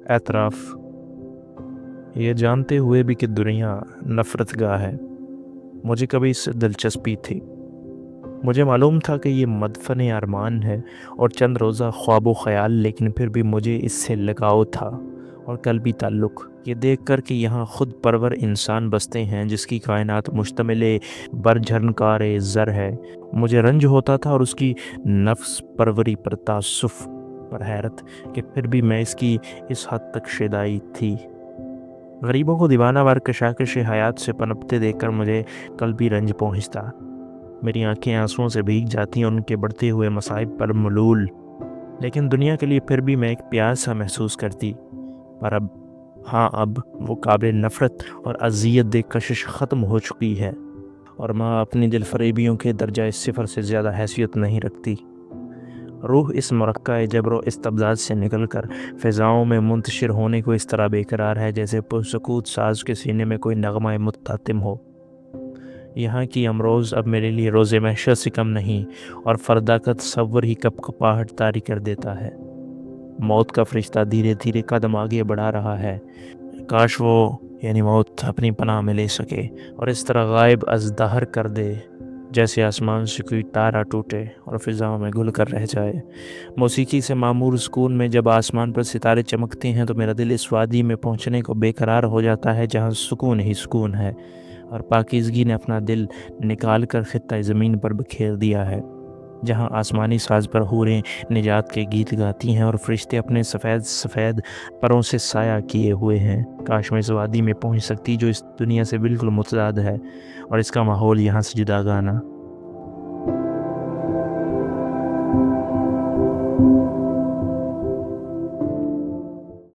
एतराफ़, ये जानते हुए भी कि दुनिया नफ़रत गाह है, मुझे कभी इससे दिलचस्पी थी। मुझे मालूम था कि ये मदफ़न अरमान है और चंद रोज़ा ख्वाब व ख़याल, लेकिन फिर भी मुझे इससे लगाव था और क़ल्बी ताल्लुक़। ये देख कर कि यहाँ ख़ुद परवर इंसान बसते हैं जिसकी कायनात मुश्तमिल बर झनकार ज़र है, मुझे रंज होता था और उसकी नफ्स परवरी पर तासुफ़ पर हैरत कि फिर भी मैं इसकी इस हद तक शिदाई थी। गरीबों को दीवाना वार कशाकश हयात से पनपते देखकर मुझे कल्बी रंज पहुँचता। मेरी आंखें आंसुओं से भीग जाती उनके बढ़ते हुए मसाइब पर मलूल। लेकिन दुनिया के लिए फिर भी मैं एक प्यास सा महसूस करती। पर अब वो काबिल नफ़रत और अज़ियत देख कशिश ख़त्म हो चुकी है और माँ अपनी दिल फरेबियों के दर्जा सिफ़र से ज़्यादा हैसियत नहीं रखती। रूह इस मरक्का जबर इस्तबदाद से निकल कर फ़िज़ाओं में मुंतशिर होने को इस तरह बेकरार है जैसे पुरसकूत साज़ के सीने में कोई नगमा मुत्तातिम हो। यहाँ की अमरोज़ अब मेरे लिए रोज़े महशर से कम नहीं और फ़रदा का तसव्वुर ही कपकपाहट तारी कर देता है। मौत का फ़रिश्ता धीरे धीरे कदम आगे बढ़ा रहा है। काश वो यानी मौत अपनी पनाह में ले सके और इस तरह गायब अज़ दहर कर दे जैसे आसमान से कोई तारा टूटे और फ़िज़ाओं में घुल कर रह जाए। मौसीकी से मामूर सुकून में जब आसमान पर सितारे चमकते हैं तो मेरा दिल इस वादी में पहुँचने को बेकरार हो जाता है जहाँ सुकून ही सुकून है और पाकीज़गी ने अपना दिल निकाल कर ख़ित्ता ज़मीन पर बिखेर दिया है, जहाँ आसमानी साज पर हूरें निजात के गीत गाती हैं और फ़रिश्ते अपने सफ़ेद सफ़ेद परों से साया किए हुए हैं। काश मैं इस वादी में पहुँच सकती जो इस दुनिया से बिल्कुल मुतज़ाद है और इसका माहौल यहाँ से जुदागाना।